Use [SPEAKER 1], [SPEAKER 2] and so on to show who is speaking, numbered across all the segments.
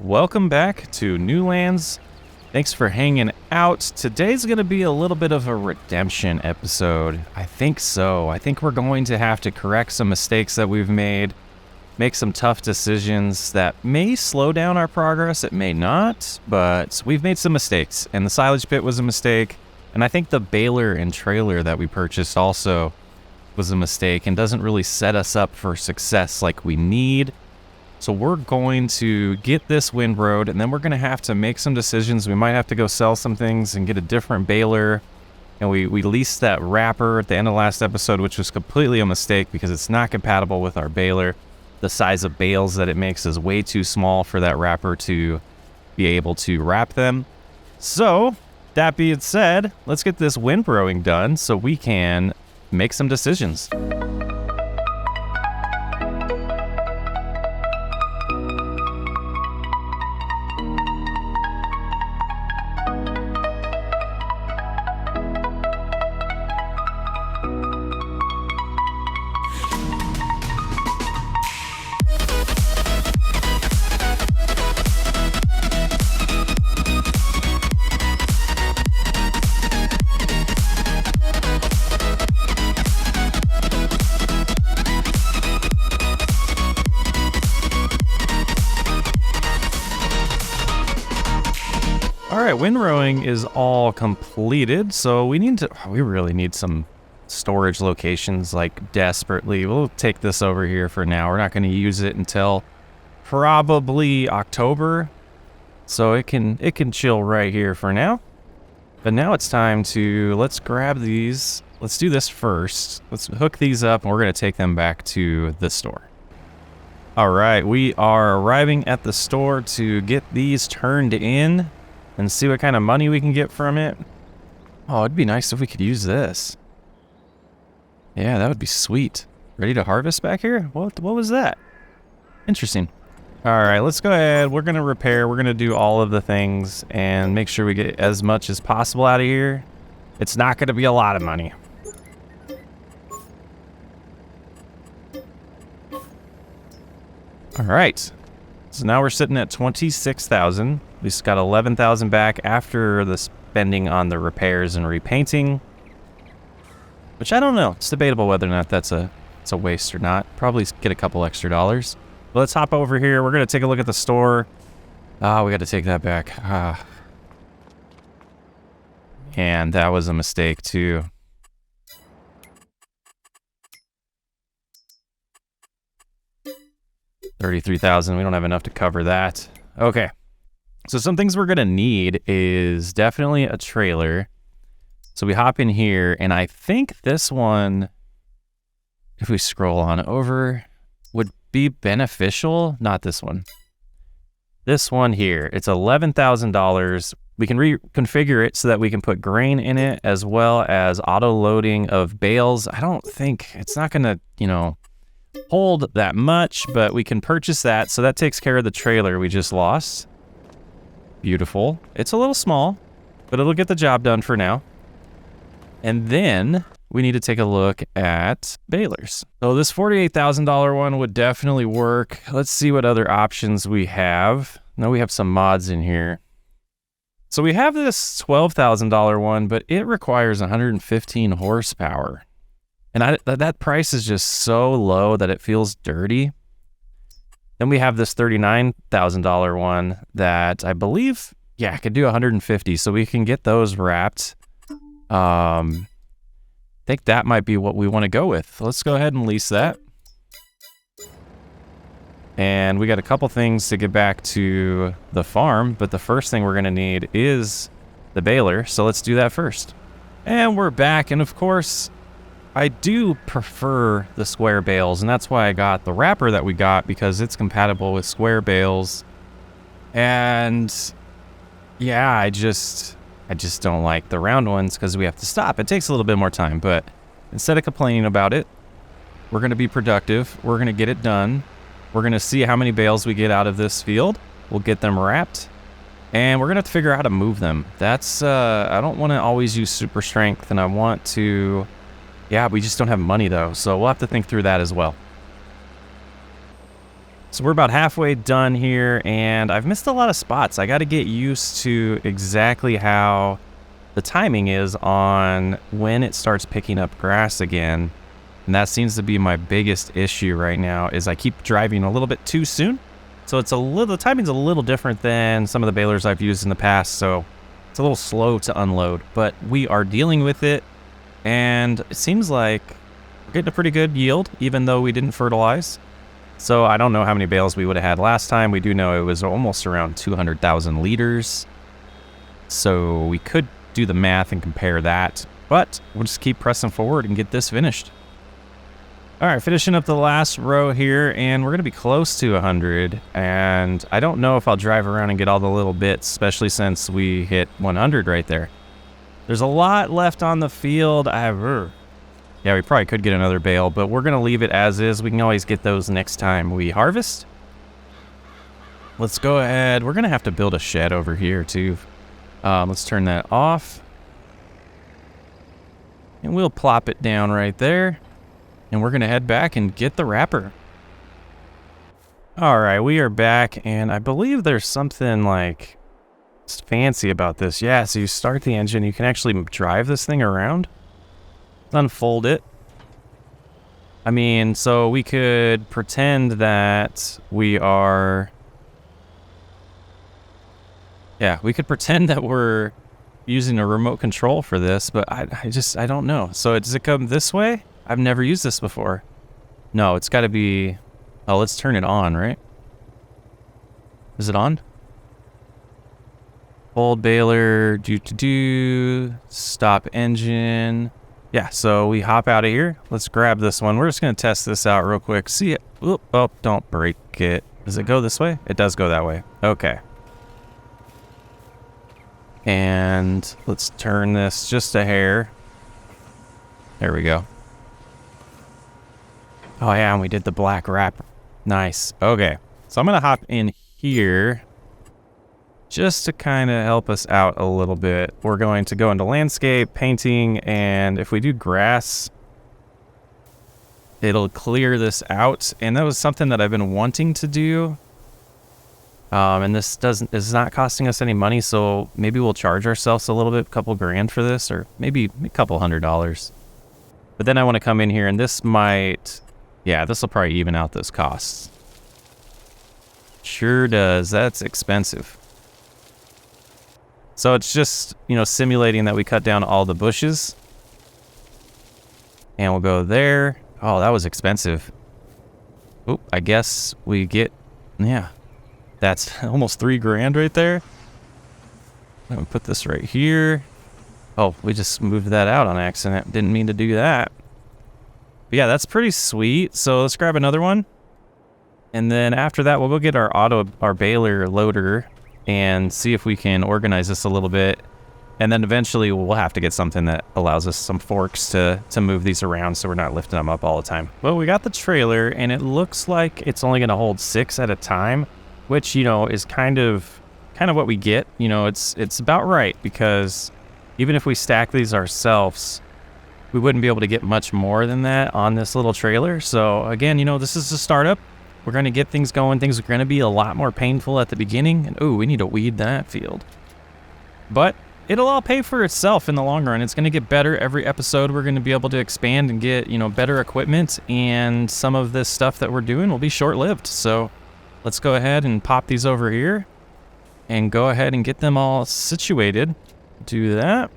[SPEAKER 1] welcome back to Newlands. Thanks for hanging out. Today's going to be a little bit of a redemption episode. I think so. I think we're going to have to correct some mistakes that we've made, make some tough decisions that may slow down our progress. It may not, but we've made some mistakes, and the silage pit was a mistake, and I think the baler and trailer that we purchased also was a mistake and doesn't really set us up for success like we need. So we're going to get this windrowed, and then we're going to have to make some decisions. We might have to go sell some things and get a different baler. And we leased that wrapper at the end of last episode, which was completely a mistake because it's not compatible with our baler. The size of bales that it makes is way too small for that wrapper to be able to wrap them. So that being said, let's get this windrowing done so we can make some decisions. Alright, windrowing is all completed, so we really need some storage locations, like desperately. We'll take this over here for now. We're not going to use it until probably October, so it can chill right here for now. But now it's time to, let's grab these. Let's do this first. Let's hook these up, and we're going to take them back to the store. Alright, we are arriving at the store to get these turned in and see what kind of money we can get from it. Oh, it'd be nice if we could use this. Yeah, that would be sweet. Ready to harvest back here? What was that? Interesting. All right, let's go ahead. We're going to repair. We're going to do all of the things and make sure we get as much as possible out of here. It's not going to be a lot of money. All right. So now we're sitting at 26,000. We just got 11,000 back after the spending on the repairs and repainting. Which I don't know. It's debatable whether or not it's a waste or not. Probably get a couple extra dollars. But let's hop over here. We're going to take a look at the store. Ah, we got to take that back. Ah. And that was a mistake too. $33,000. We don't have enough to cover that. Okay. So some things we're going to need is definitely a trailer. So we hop in here, and I think this one, if we scroll on over, would be beneficial. Not this one. This one here. It's $11,000. We can reconfigure it so that we can put grain in it as well as auto loading of bales. I don't think it's not going to, hold that much, but we can purchase that. So that takes care of the trailer we just lost. Beautiful. It's a little small, but it'll get the job done for now. And then we need to take a look at balers. So this $48,000 one would definitely work. Let's see what other options we have. Now we have some mods in here. So we have this $12,000 one, but it requires 115 horsepower. And that price is just so low that it feels dirty. Then we have this $39,000 one that I believe, I could do 150. So we can get those wrapped. I think that might be what we want to go with. Let's go ahead and lease that. And we got a couple things to get back to the farm, but the first thing we're going to need is the baler. So let's do that first. And we're back. And of course, I do prefer the square bales, and that's why I got the wrapper that we got, because it's compatible with square bales. And yeah, I just don't like the round ones because we have to stop. It takes a little bit more time, but instead of complaining about it, we're going to be productive. We're going to get it done. We're going to see how many bales we get out of this field. We'll get them wrapped, and we're going to have to figure out how to move them. That's, I don't want to always use super strength, and I want to... Yeah, we just don't have money though, so we'll have to think through that as well. So we're about halfway done here, and I've missed a lot of spots. I got to get used to exactly how the timing is on when it starts picking up grass again. And that seems to be my biggest issue right now, is I keep driving a little bit too soon. So it's the timing's a little different than some of the balers I've used in the past, so it's a little slow to unload, but we are dealing with it, and it seems like we're getting a pretty good yield, even though we didn't fertilize. So I don't know how many bales we would have had last time. We do know it was almost around 200,000 liters. So we could do the math and compare that, but we'll just keep pressing forward and get this finished. All right, finishing up the last row here, and we're going to be close to 100, and I don't know if I'll drive around and get all the little bits, especially since we hit 100 right there. There's a lot left on the field. Yeah, we probably could get another bale, but we're going to leave it as is. We can always get those next time we harvest. Let's go ahead. We're going to have to build a shed over here, too. Let's turn that off. And we'll plop it down right there. And we're going to head back and get the wrapper. All right, we are back, and I believe there's something like fancy about this. Yeah, so you start the engine, you can actually drive this thing around. Unfold it. I mean, so we could pretend that we are... Yeah, we could pretend that we're using a remote control for this, but I don't know. So does it come this way? I've never used this before. No, it's got to be... Oh, let's turn it on, right? Is it on? Hold baler, stop engine. Yeah, so we hop out of here. Let's grab this one. We're just going to test this out real quick. See it. Oop, oh, don't break it. Does it go this way? It does go that way. Okay. And let's turn this just a hair. There we go. Oh yeah, and we did the black wrap. Nice. Okay. So I'm going to hop in here just to kind of help us out a little bit. We're going to go into landscape, painting, and if we do grass, it'll clear this out. And that was something that I've been wanting to do. And this is not costing us any money, so maybe we'll charge ourselves a little bit, a couple grand for this, or maybe a couple $100. But then I want to come in here, and this might... Yeah, this will probably even out those costs. Sure does. That's expensive. So it's just, you know, simulating that we cut down all the bushes. And we'll go there. Oh, that was expensive. Oop, I guess we get... Yeah. That's almost 3 grand right there. I'm going to put this right here. Oh, we just moved that out on accident. Didn't mean to do that. But yeah, that's pretty sweet. So let's grab another one. And then after that, we'll go get our baler loader and see if we can organize this a little bit. And then eventually we'll have to get something that allows us some forks to move these around so we're not lifting them up all the time. Well, we got the trailer, and it looks like it's only going to hold 6 at a time, which, you know, is kind of what we get. You know, it's about right, because even if we stack these ourselves, we wouldn't be able to get much more than that on this little trailer. So again, you know, this is a startup. We're going to get things going. Things are going to be a lot more painful at the beginning. And ooh, we need to weed that field. But it'll all pay for itself in the long run. It's going to get better every episode. We're going to be able to expand and get, you know, better equipment. And some of this stuff that we're doing will be short-lived. So let's go ahead and pop these over here and go ahead and get them all situated. Do that.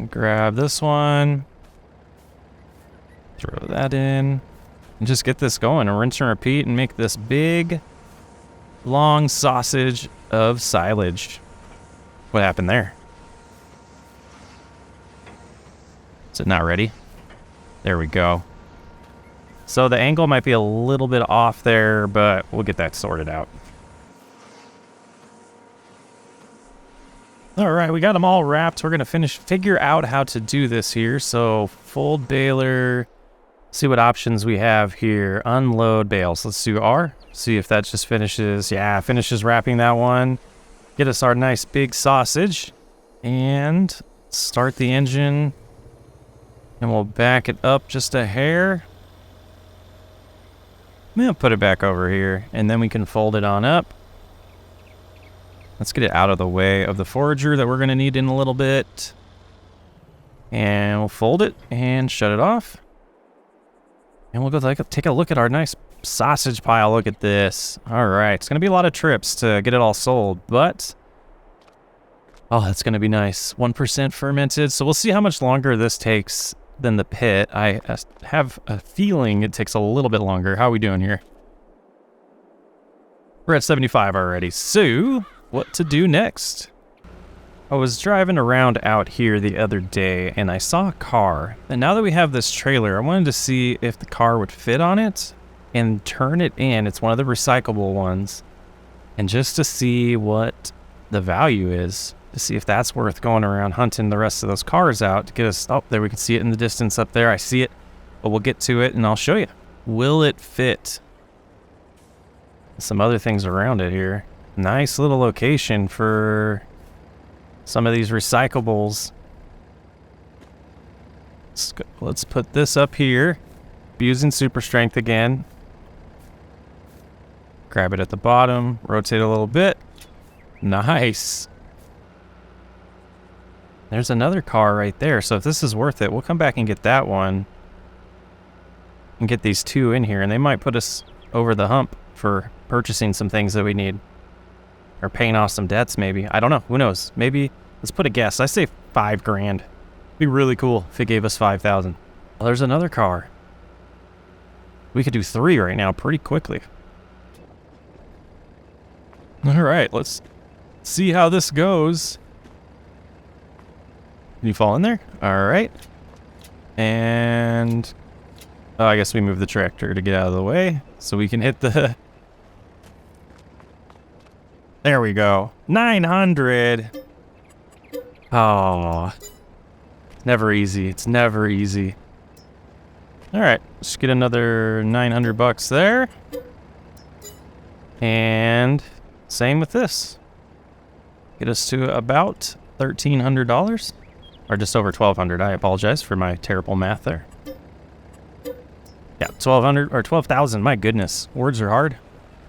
[SPEAKER 1] Grab this one, throw that in, and just get this going and rinse and repeat and make this big, long sausage of silage. What happened there? Is it not ready? There we go. So the angle might be a little bit off there, but we'll get that sorted out. All right, we got them all wrapped. We're going to figure out how to do this here. So fold baler, see what options we have here. Unload bales. Let's do R. See if that just finishes. Yeah, finishes wrapping that one. Get us our nice big sausage and start the engine. And we'll back it up just a hair. I'm gonna put it back over here, and then we can fold it on up. Let's get it out of the way of the forager that we're gonna need in a little bit. And we'll fold it and shut it off. And we'll go take a look at our nice sausage pile. Look at this. All right, it's gonna be a lot of trips to get it all sold, but oh, that's gonna be nice. 1% fermented, so we'll see how much longer this takes than the pit. I have a feeling it takes a little bit longer. How are we doing here? We're at 75 already, so what to do next? I was driving around out here the other day and I saw a car. And now that we have this trailer, I wanted to see if the car would fit on it and turn it in. It's one of the recyclable ones. And just to see what the value is, to see if that's worth going around hunting the rest of those cars out to get us. Oh, there we can see it in the distance up there. I see it, but we'll get to it and I'll show you. Will it fit? Some other things around it here. Nice little location for some of these recyclables. Let's put this up here. Using super strength again. Grab it at the bottom, rotate a little bit. Nice. There's another car right there, so if this is worth it, we'll come back and get that one and get these two in here, and they might put us over the hump for purchasing some things that we need. Or paying off some debts, maybe. I don't know. Who knows? Maybe, let's put a guess. I say 5 grand. Be really cool if it gave us 5,000. Well, there's another car. We could do 3 right now pretty quickly. All right, let's see how this goes. Can you fall in there? All right. And oh, I guess we move the tractor to get out of the way so we can hit the... There we go. 900. Oh, never easy. It's never easy. All right, let's get another 900 bucks there. And same with this. Get us to about $1,300. Or just over 1,200. I apologize for my terrible math there. Yeah, 1,200 or 12,000. My goodness, words are hard.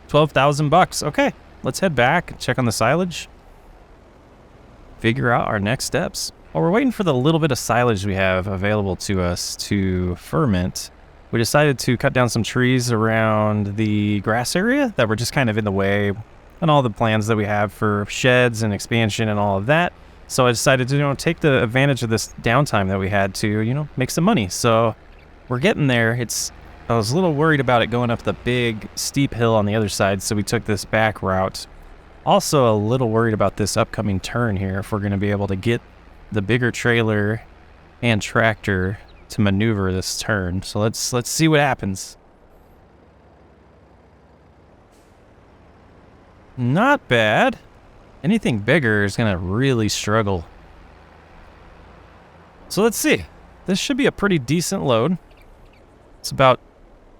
[SPEAKER 1] 12,000 bucks. Okay, let's head back, check on the silage, figure out our next steps. While we're waiting for the little bit of silage we have available to us to ferment, we decided to cut down some trees around the grass area that were just kind of in the way and all the plans that we have for sheds and expansion and all of that. So I decided to, take the advantage of this downtime that we had to, make some money. So we're getting there. I was a little worried about it going up the big steep hill on the other side, so we took this back route. Also a little worried about this upcoming turn here, if we're going to be able to get the bigger trailer and tractor to maneuver this turn. So let's see what happens. Not bad. Anything bigger is going to really struggle. So let's see. This should be a pretty decent load.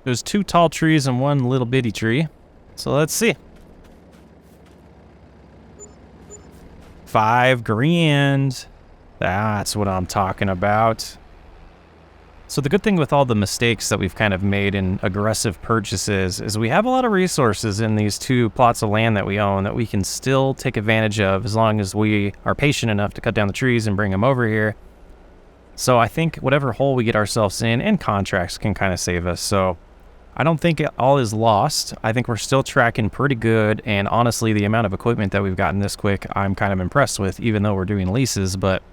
[SPEAKER 1] There's 2 tall trees and 1 little bitty tree. So let's see. 5 grand. That's what I'm talking about. So the good thing with all the mistakes that we've kind of made in aggressive purchases is we have a lot of resources in these 2 plots of land that we own that we can still take advantage of as long as we are patient enough to cut down the trees and bring them over here. So I think whatever hole we get ourselves in and contracts can kind of save us. So I don't think all is lost. I think we're still tracking pretty good. And honestly, the amount of equipment that we've gotten this quick, I'm kind of impressed with, even though we're doing leases. But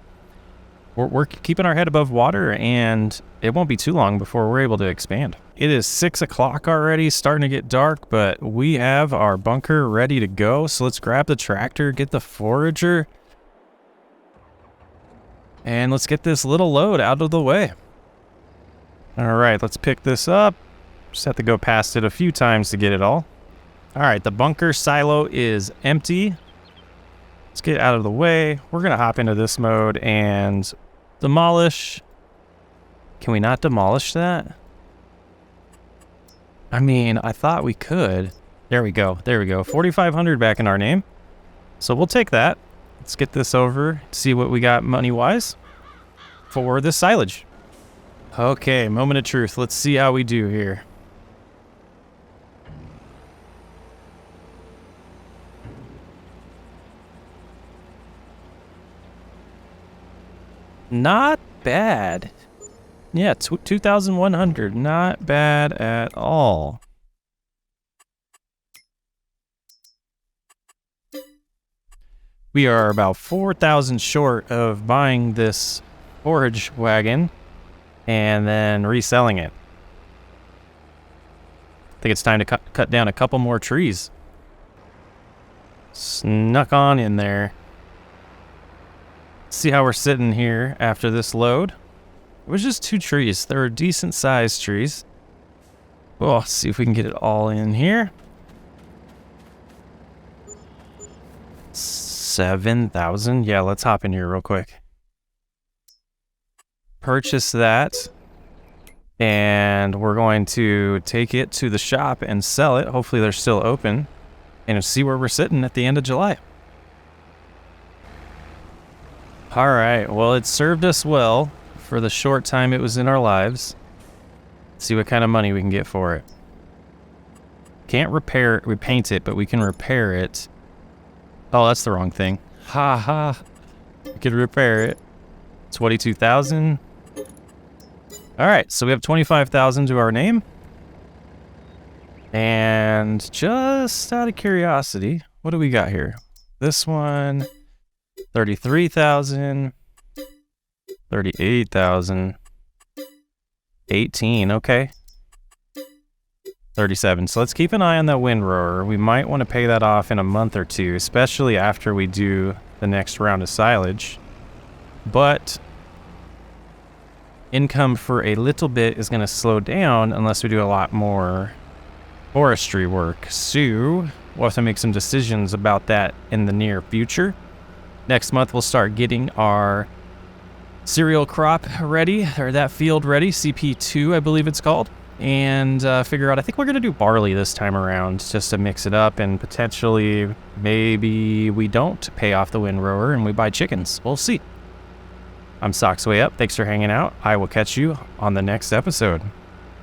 [SPEAKER 1] we're keeping our head above water, and it won't be too long before we're able to expand. It is 6 o'clock already, starting to get dark, but we have our bunker ready to go. So let's grab the tractor, get the forager, and let's get this little load out of the way. All right, let's pick this up. Just have to go past it a few times to get it all. All right, the bunker silo is empty. Let's get out of the way. We're gonna hop into this mode and demolish. Can we not demolish that? I mean, I thought we could. There we go. There we go. 4,500 back in our name. So we'll take that. Let's get this over, see what we got money-wise for this silage. Okay, moment of truth. Let's see how we do here. Not bad. Yeah, 2,100. Not bad at all. We are about 4,000 short of buying this forage wagon and then reselling it. I think it's time to cut down a couple more trees. Snuck on in there. See how we're sitting here after this load. It was just 2 trees. They were decent sized trees. Well, let's see if we can get it all in here. 7,000. Yeah, let's hop in here real quick. Purchase that. And we're going to take it to the shop and sell it. Hopefully they're still open. And see where we're sitting at the end of July. All right. Well, it served us well for the short time it was in our lives. Let's see what kind of money we can get for it. Can't repaint it, but we can repair it. Oh, that's the wrong thing. Ha ha. We could repair it. 22,000. All right, so we have 25,000 to our name. And just out of curiosity, what do we got here? This one, 33,000, 38,000, 18, okay. 37, so let's keep an eye on that windrower. We might want to pay that off in a month or two, especially after we do the next round of silage. But income for a little bit is going to slow down unless we do a lot more forestry work. So we'll have to make some decisions about that in the near future. Next month we'll start getting our cereal crop ready, or that field ready, CP2 I believe it's called, and figure out, I think we're going to do barley this time around just to mix it up, and potentially maybe we don't pay off the windrower and we buy chickens. We'll see. I'm Socks Way Up. Thanks for hanging out. I will catch you on the next episode.